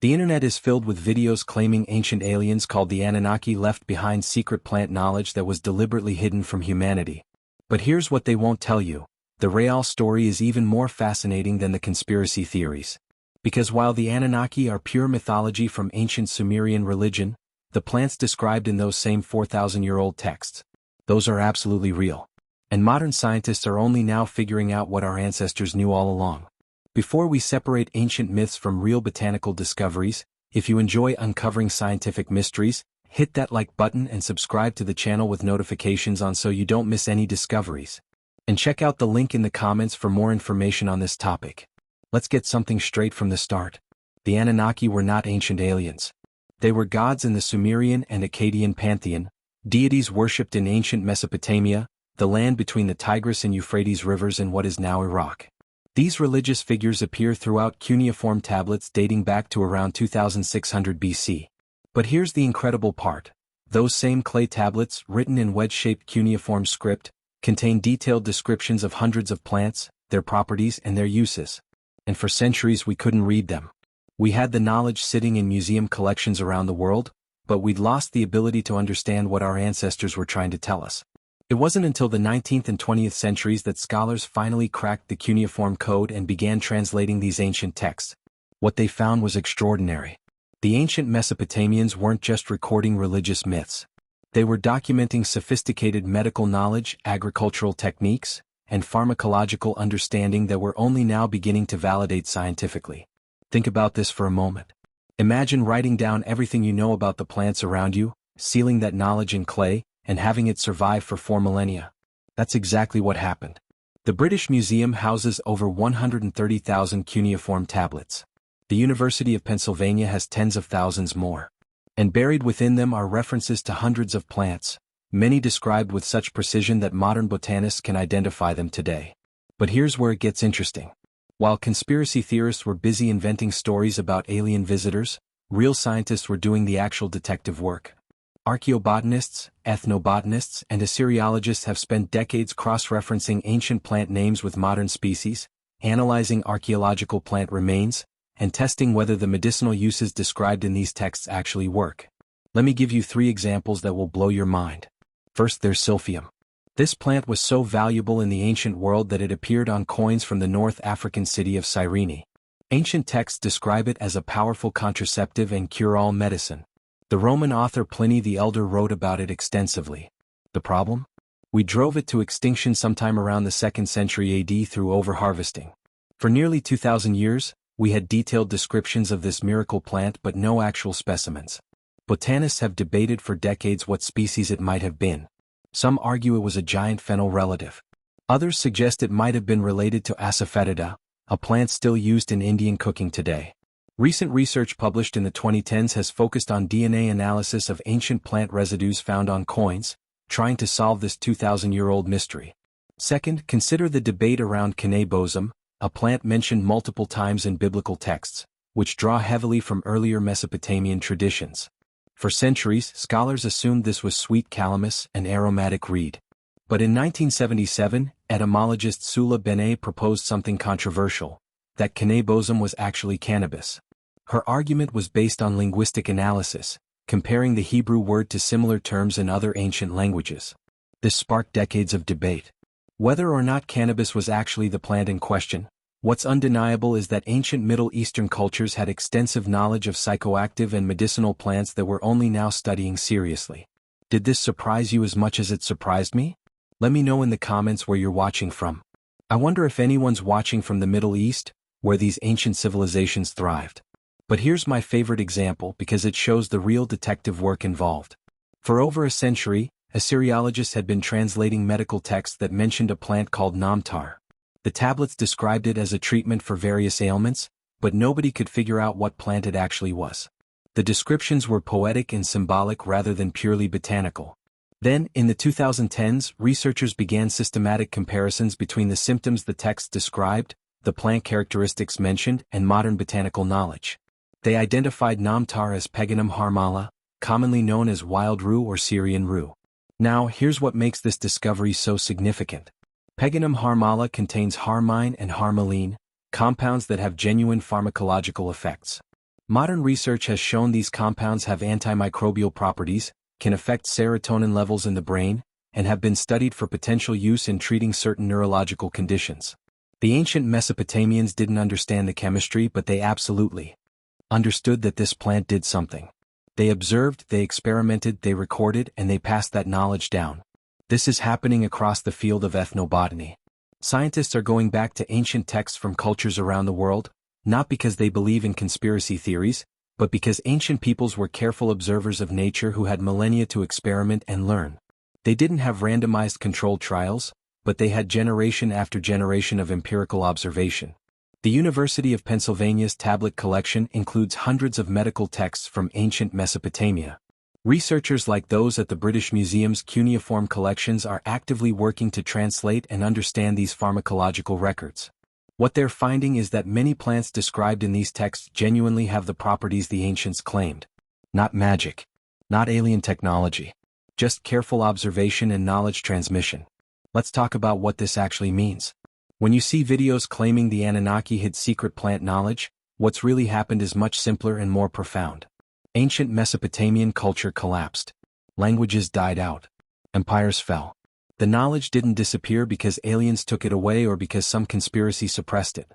The internet is filled with videos claiming ancient aliens called the Anunnaki left behind secret plant knowledge that was deliberately hidden from humanity. But here's what they won't tell you. The real story is even more fascinating than the conspiracy theories. Because while the Anunnaki are pure mythology from ancient Sumerian religion, the plants described in those same 4,000-year-old texts, those are absolutely real. And modern scientists are only now figuring out what our ancestors knew all along. Before we separate ancient myths from real botanical discoveries, if you enjoy uncovering scientific mysteries, hit that like button and subscribe to the channel with notifications on so you don't miss any discoveries. And check out the link in the comments for more information on this topic. Let's get something straight from the start. The Anunnaki were not ancient aliens. They were gods in the Sumerian and Akkadian pantheon, deities worshipped in ancient Mesopotamia, the land between the Tigris and Euphrates rivers in what is now Iraq. These religious figures appear throughout cuneiform tablets dating back to around 2600 BC. But here's the incredible part. Those same clay tablets, written in wedge-shaped cuneiform script, contain detailed descriptions of hundreds of plants, their properties and their uses. And for centuries we couldn't read them. We had the knowledge sitting in museum collections around the world, but we'd lost the ability to understand what our ancestors were trying to tell us. It wasn't until the 19th and 20th centuries that scholars finally cracked the cuneiform code and began translating these ancient texts. What they found was extraordinary. The ancient Mesopotamians weren't just recording religious myths. They were documenting sophisticated medical knowledge, agricultural techniques, and pharmacological understanding that were only now beginning to validate scientifically. Think about this for a moment. Imagine writing down everything you know about the plants around you, sealing that knowledge in clay, and having it survive for 4 millennia. That's exactly what happened. The British Museum houses over 130,000 cuneiform tablets. The University of Pennsylvania has tens of thousands more. And buried within them are references to hundreds of plants, many described with such precision that modern botanists can identify them today. But here's where it gets interesting. While conspiracy theorists were busy inventing stories about alien visitors, real scientists were doing the actual detective work. Archaeobotanists, ethnobotanists, and Assyriologists have spent decades cross-referencing ancient plant names with modern species, analyzing archaeological plant remains, and testing whether the medicinal uses described in these texts actually work. Let me give you 3 examples that will blow your mind. First, there's silphium. This plant was so valuable in the ancient world that it appeared on coins from the North African city of Cyrene. Ancient texts describe it as a powerful contraceptive and cure-all medicine. The Roman author Pliny the Elder wrote about it extensively. The problem? We drove it to extinction sometime around the 2nd century AD through overharvesting. For nearly 2,000 years, we had detailed descriptions of this miracle plant but no actual specimens. Botanists have debated for decades what species it might have been. Some argue it was a giant fennel relative. Others suggest it might have been related to Asafoetida, a plant still used in Indian cooking today. Recent research published in the 2010s has focused on DNA analysis of ancient plant residues found on coins, trying to solve this 2,000-year-old mystery. Second, consider the debate around Cannae, a plant mentioned multiple times in biblical texts, which draw heavily from earlier Mesopotamian traditions. For centuries, scholars assumed this was sweet calamus, an aromatic reed. But in 1977, etymologist Sula Benet proposed something controversial, that Cannae was actually cannabis. Her argument was based on linguistic analysis, comparing the Hebrew word to similar terms in other ancient languages. This sparked decades of debate. Whether or not cannabis was actually the plant in question, what's undeniable is that ancient Middle Eastern cultures had extensive knowledge of psychoactive and medicinal plants that we're only now studying seriously. Did this surprise you as much as it surprised me? Let me know in the comments where you're watching from. I wonder if anyone's watching from the Middle East, where these ancient civilizations thrived. But here's my favorite example because it shows the real detective work involved. For over a century, Assyriologists had been translating medical texts that mentioned a plant called namtar. The tablets described it as a treatment for various ailments, but nobody could figure out what plant it actually was. The descriptions were poetic and symbolic rather than purely botanical. Then, in the 2010s, researchers began systematic comparisons between the symptoms the text described, the plant characteristics mentioned, and modern botanical knowledge. They identified namtar as Peganum harmala, commonly known as wild rue or Syrian rue. Now, here's what makes this discovery so significant. Peganum harmala contains harmine and harmaline, compounds that have genuine pharmacological effects. Modern research has shown these compounds have antimicrobial properties, can affect serotonin levels in the brain, and have been studied for potential use in treating certain neurological conditions. The ancient Mesopotamians didn't understand the chemistry, but they absolutely understood that this plant did something. They observed, they experimented, they recorded, and they passed that knowledge down. This is happening across the field of ethnobotany. Scientists are going back to ancient texts from cultures around the world, not because they believe in conspiracy theories, but because ancient peoples were careful observers of nature who had millennia to experiment and learn. They didn't have randomized controlled trials, but they had generation after generation of empirical observation. The University of Pennsylvania's tablet collection includes hundreds of medical texts from ancient Mesopotamia. Researchers like those at the British Museum's cuneiform collections are actively working to translate and understand these pharmacological records. What they're finding is that many plants described in these texts genuinely have the properties the ancients claimed. Not magic. Not alien technology. Just careful observation and knowledge transmission. Let's talk about what this actually means. When you see videos claiming the Anunnaki hid secret plant knowledge, what's really happened is much simpler and more profound. Ancient Mesopotamian culture collapsed. Languages died out. Empires fell. The knowledge didn't disappear because aliens took it away or because some conspiracy suppressed it.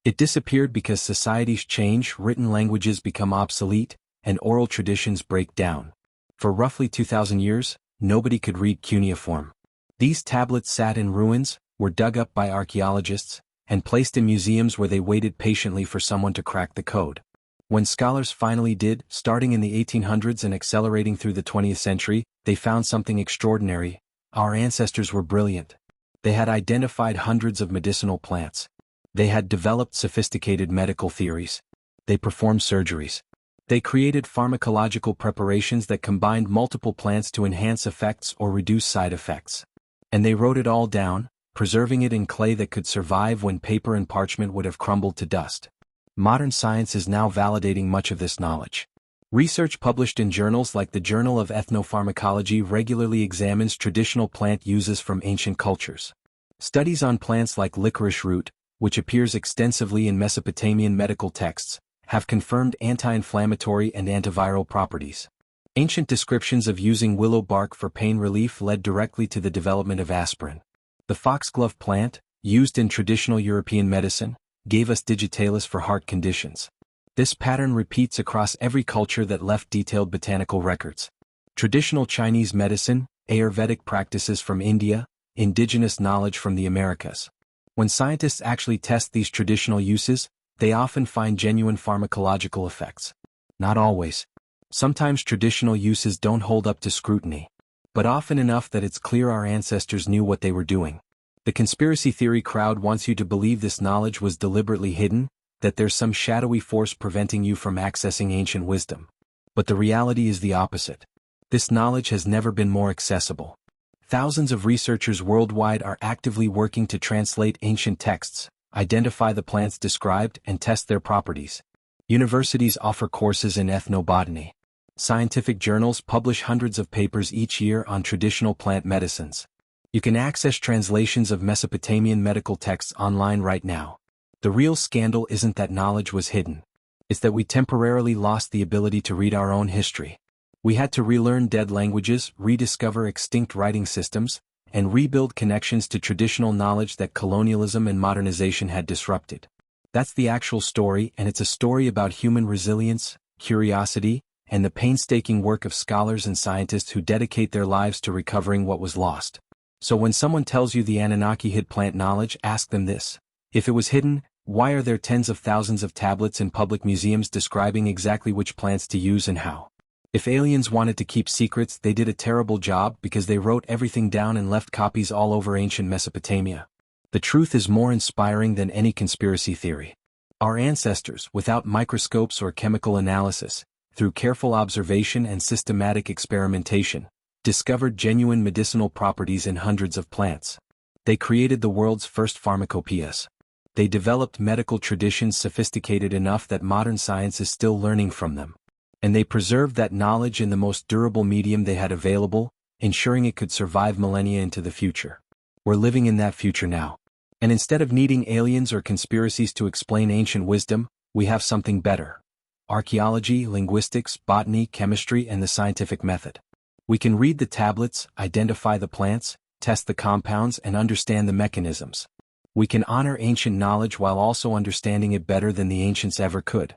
It disappeared because societies change, written languages become obsolete, and oral traditions break down. For roughly 2,000 years, nobody could read cuneiform. These tablets sat in ruins, were dug up by archaeologists, and placed in museums where they waited patiently for someone to crack the code. When scholars finally did, starting in the 1800s and accelerating through the 20th century, they found something extraordinary. Our ancestors were brilliant. They had identified hundreds of medicinal plants. They had developed sophisticated medical theories. They performed surgeries. They created pharmacological preparations that combined multiple plants to enhance effects or reduce side effects. And they wrote it all down, preserving it in clay that could survive when paper and parchment would have crumbled to dust. Modern science is now validating much of this knowledge. Research published in journals like the Journal of Ethnopharmacology regularly examines traditional plant uses from ancient cultures. Studies on plants like licorice root, which appears extensively in Mesopotamian medical texts, have confirmed anti-inflammatory and antiviral properties. Ancient descriptions of using willow bark for pain relief led directly to the development of aspirin. The foxglove plant, used in traditional European medicine, gave us digitalis for heart conditions. This pattern repeats across every culture that left detailed botanical records. Traditional Chinese medicine, Ayurvedic practices from India, indigenous knowledge from the Americas. When scientists actually test these traditional uses, they often find genuine pharmacological effects. Not always. Sometimes traditional uses don't hold up to scrutiny, but often enough that it's clear our ancestors knew what they were doing. The conspiracy theory crowd wants you to believe this knowledge was deliberately hidden, that there's some shadowy force preventing you from accessing ancient wisdom. But the reality is the opposite. This knowledge has never been more accessible. Thousands of researchers worldwide are actively working to translate ancient texts, identify the plants described, and test their properties. Universities offer courses in ethnobotany. Scientific journals publish hundreds of papers each year on traditional plant medicines. You can access translations of Mesopotamian medical texts online right now. The real scandal isn't that knowledge was hidden. It's that we temporarily lost the ability to read our own history. We had to relearn dead languages, rediscover extinct writing systems, and rebuild connections to traditional knowledge that colonialism and modernization had disrupted. That's the actual story, and it's a story about human resilience, curiosity, and the painstaking work of scholars and scientists who dedicate their lives to recovering what was lost. So when someone tells you the Anunnaki hid plant knowledge, ask them this. If it was hidden, why are there tens of thousands of tablets in public museums describing exactly which plants to use and how? If aliens wanted to keep secrets, they did a terrible job because they wrote everything down and left copies all over ancient Mesopotamia. The truth is more inspiring than any conspiracy theory. Our ancestors, without microscopes or chemical analysis, through careful observation and systematic experimentation, discovered genuine medicinal properties in hundreds of plants. They created the world's first pharmacopoeias. They developed medical traditions sophisticated enough that modern science is still learning from them. And they preserved that knowledge in the most durable medium they had available, ensuring it could survive millennia into the future. We're living in that future now. And instead of needing aliens or conspiracies to explain ancient wisdom, we have something better. archaeology, linguistics, botany, chemistry, and the scientific method. We can read the tablets, identify the plants, test the compounds, and understand the mechanisms. We can honor ancient knowledge while also understanding it better than the ancients ever could.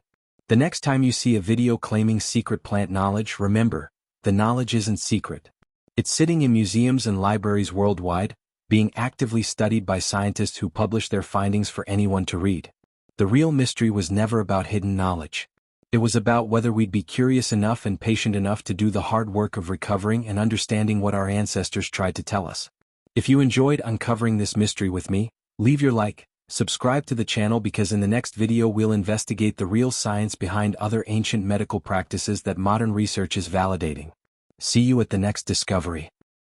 The next time you see a video claiming secret plant knowledge, remember, the knowledge isn't secret. It's sitting in museums and libraries worldwide, being actively studied by scientists who publish their findings for anyone to read. The real mystery was never about hidden knowledge. It was about whether we'd be curious enough and patient enough to do the hard work of recovering and understanding what our ancestors tried to tell us. If you enjoyed uncovering this mystery with me, leave your like, subscribe to the channel, because in the next video we'll investigate the real science behind other ancient medical practices that modern research is validating. See you at the next discovery.